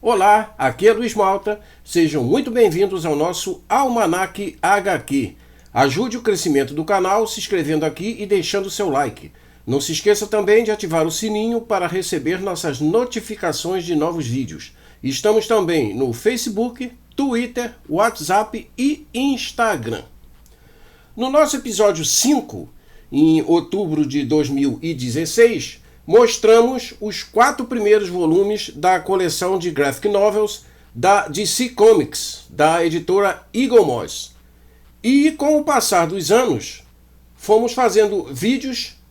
Olá, aqui é Luiz Malta, sejam muito bem-vindos ao nosso Almanac HQ. Ajude o crescimento do canal se inscrevendo aqui e deixando seu like. Não se esqueça também de ativar o sininho para receber nossas notificações de novos vídeos. Estamos também no Facebook, Twitter, WhatsApp e Instagram. No nosso episódio 5, em outubro de 2016, mostramos os 4 primeiros volumes da coleção de graphic novels da DC Comics, da editora Eagle Moss. E com o passar dos anos, fomos fazendo vídeos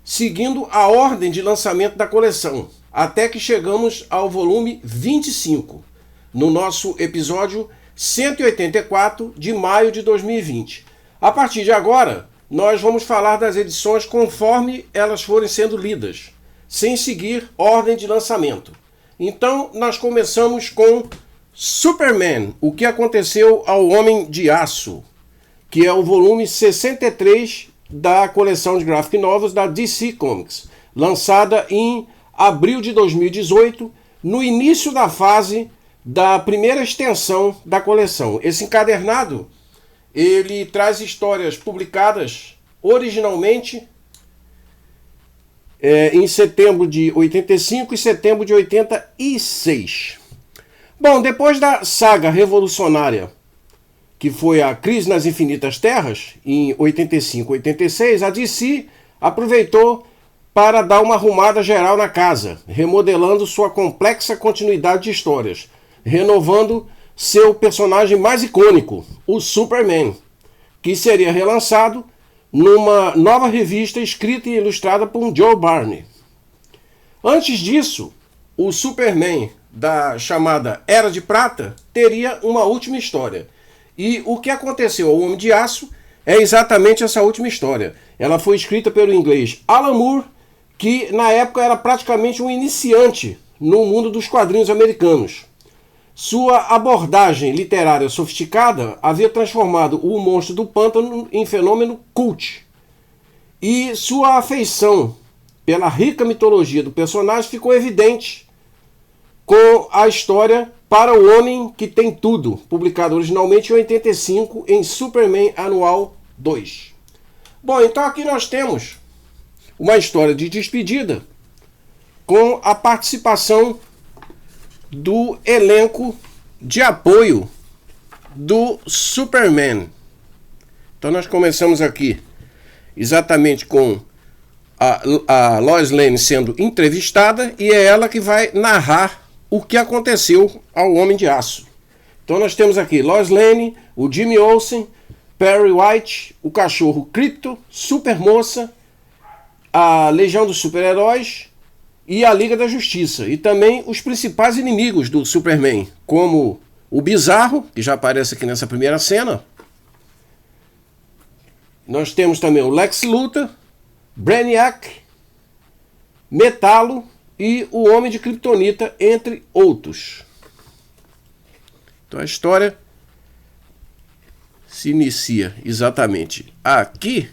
seguindo a ordem de lançamento da coleção, até que chegamos ao volume 25, no nosso episódio 184 de maio de 2020. A partir de agora, nós vamos falar das edições conforme elas forem sendo lidas, sem seguir ordem de lançamento. Então, nós começamos com Superman, o que aconteceu ao Homem de Aço, que é o volume 63 da coleção de graphic novels da DC Comics, lançada em abril de 2018, no início da fase da primeira extensão da coleção. Esse encadernado, ele traz histórias publicadas originalmente em setembro de 85 e setembro de 86. Bom, depois da saga revolucionária, que foi a Crise nas Infinitas Terras, em 85 e 86, a DC aproveitou para dar uma arrumada geral na casa, remodelando sua complexa continuidade de histórias, renovando seu personagem mais icônico, o Superman, que seria relançado numa nova revista escrita e ilustrada por Joe Barney. Antes disso, o Superman da chamada Era de Prata teria uma última história. E o que aconteceu ao Homem de Aço é exatamente essa última história. Ela foi escrita pelo inglês Alan Moore, que na época era praticamente um iniciante no mundo dos quadrinhos americanos. Sua abordagem literária sofisticada havia transformado o Monstro do Pântano em fenômeno cult. E sua afeição pela rica mitologia do personagem ficou evidente com a história Para o Homem que Tem Tudo, publicada originalmente em 85 em Superman Anual 2. Bom, então aqui nós temos uma história de despedida com a participação do elenco de apoio do Superman. Então nós começamos aqui exatamente com a Lois Lane sendo entrevistada, e é ela que vai narrar o que aconteceu ao Homem de Aço. Então nós temos aqui Lois Lane, o Jimmy Olsen, Perry White, o cachorro Krypto, Supermoça, a Legião dos Super-Heróis e a Liga da Justiça, e também os principais inimigos do Superman, como o Bizarro, que já aparece aqui nessa primeira cena. Nós temos também o Lex Luthor, Brainiac, Metallo e o Homem de Kryptonita, entre outros. Então a história se inicia exatamente aqui,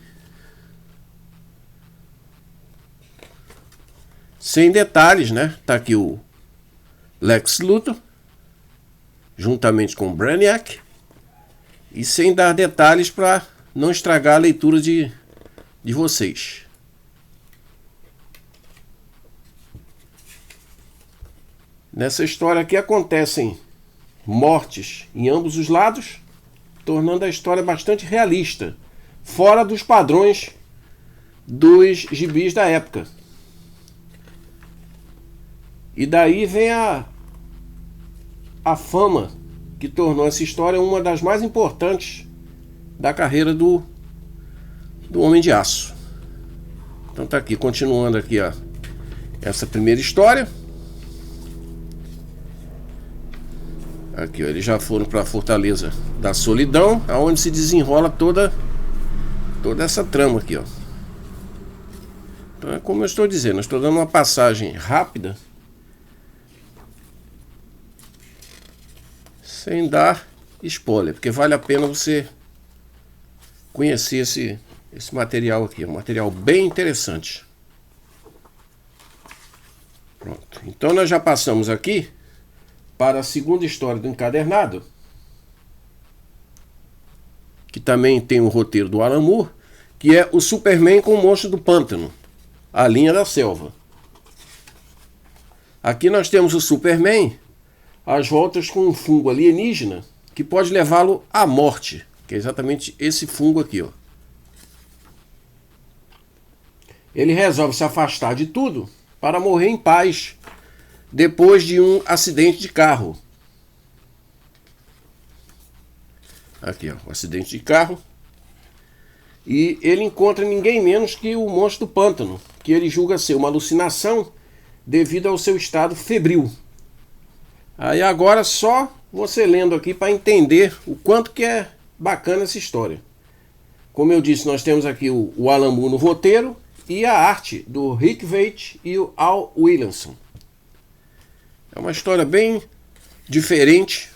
sem detalhes, né? Tá aqui o Lex Luthor, juntamente com o Brainiac, e sem dar detalhes para não estragar a leitura de vocês. Nessa história aqui acontecem mortes em ambos os lados, tornando a história bastante realista, fora dos padrões dos gibis da época. E daí vem a fama que tornou essa história uma das mais importantes da carreira do Homem de Aço. Então tá aqui, continuando aqui essa primeira história. Aqui, ó, eles já foram para a Fortaleza da Solidão, aonde se desenrola toda essa trama aqui, ó. Então é como eu estou dizendo, eu estou dando uma passagem rápida, sem dar spoiler, porque vale a pena você conhecer esse material aqui. É um material bem interessante. Pronto. Então nós já passamos aqui para a segunda história do encadernado, que também tem o roteiro do Alan Moore, que é o Superman com o Monstro do Pântano, a linha da selva. Aqui nós temos o Superman às voltas com um fungo alienígena que pode levá-lo à morte, que é exatamente esse fungo aqui, ó. Ele resolve se afastar de tudo para morrer em paz depois de um acidente de carro. Aqui, ó, um acidente de carro. E ele encontra ninguém menos que o Monstro do Pântano, que ele julga ser uma alucinação devido ao seu estado febril. Aí agora só você lendo aqui para entender o quanto que é bacana essa história. Como eu disse, nós temos aqui o Alan Moore no roteiro e a arte do Rick Veitch e o Al Williamson. É uma história bem diferente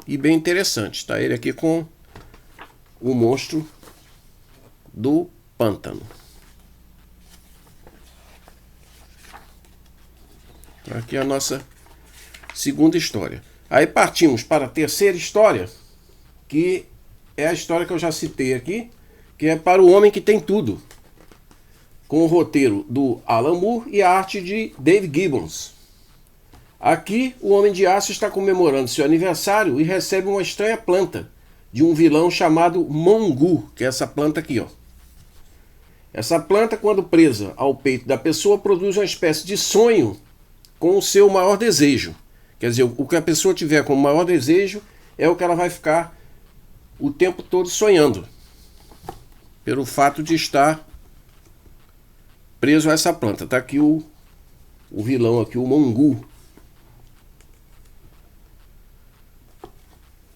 e bem interessante. Está ele aqui com o Monstro do Pântano. Aqui é a nossa segunda história. Aí partimos para a terceira história, que é a história que eu já citei aqui, que é Para o Homem que Tem Tudo, com o roteiro do Alan Moore e a arte de Dave Gibbons. Aqui, o Homem de Aço está comemorando seu aniversário e recebe uma estranha planta de um vilão chamado Mongu, que é essa planta aqui, ó. Essa planta, quando presa ao peito da pessoa, produz uma espécie de sonho com o seu maior desejo. Quer dizer, o que a pessoa tiver como maior desejo é o que ela vai ficar o tempo todo sonhando, pelo fato de estar preso a essa planta. Está aqui o vilão, aqui, o Mongu.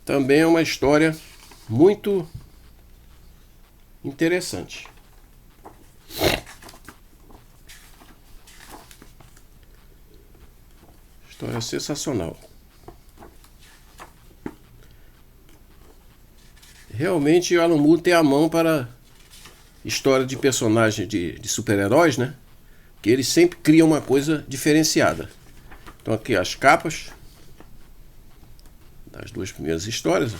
Também é uma história muito interessante. História sensacional. Realmente o Alan Moore tem a mão para história de personagem de super-heróis, né? Que ele sempre cria uma coisa diferenciada. Então aqui as capas das duas primeiras histórias.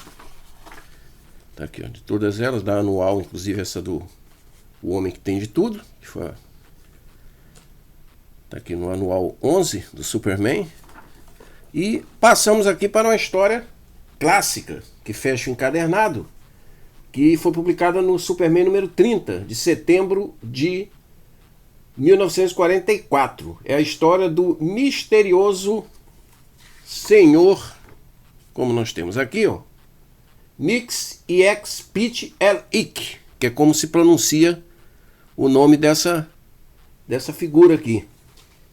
Tá aqui, ó, de todas elas, da anual, inclusive essa do O Homem que Tem de Tudo, que foi tá aqui no anual 11 do Superman. E passamos aqui para uma história clássica que fecha o encadernado, que foi publicada no Superman número 30, de setembro de 1944. É a história do misterioso senhor, como nós temos aqui, ó, Nix Ex Pit El Ik, que é como se pronuncia o nome dessa figura aqui,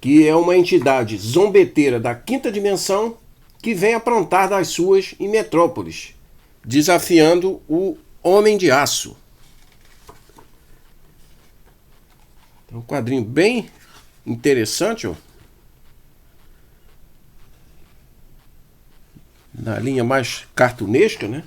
que é uma entidade zombeteira da quinta dimensão que vem aprontar das suas em Metrópolis, desafiando o Homem de Aço. É um quadrinho bem interessante, ó. Na linha mais cartunesca, né?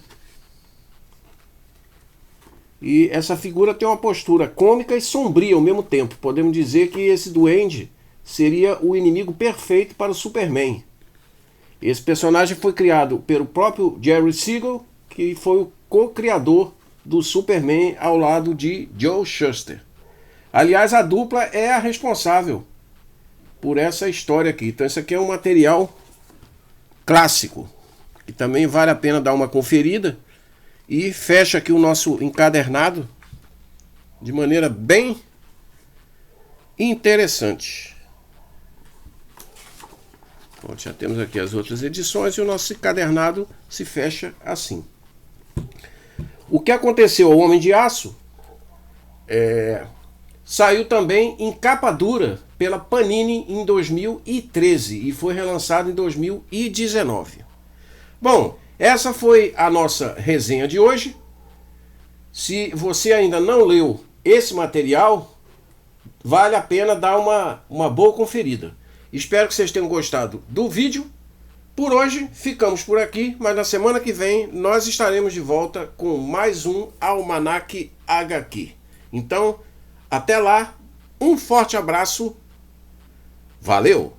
E essa figura tem uma postura cômica e sombria ao mesmo tempo. Podemos dizer que esse duende seria o inimigo perfeito para o Superman. Esse personagem foi criado pelo próprio Jerry Siegel, que foi o co-criador do Superman ao lado de Joe Shuster. Aliás, a dupla é a responsável por essa história aqui. Então isso aqui é um material clássico, que também vale a pena dar uma conferida. E fecha aqui o nosso encadernado de maneira bem interessante. Bom, já temos aqui as outras edições e o nosso encadernado se fecha assim. O que aconteceu ao Homem de Aço saiu também em capa dura pela Panini em 2013 e foi relançado em 2019. Bom, essa foi a nossa resenha de hoje. Se você ainda não leu esse material, vale a pena dar uma boa conferida. Espero que vocês tenham gostado do vídeo. Por hoje ficamos por aqui, mas na semana que vem nós estaremos de volta com mais um Almanac HQ. Então, até lá, um forte abraço, valeu!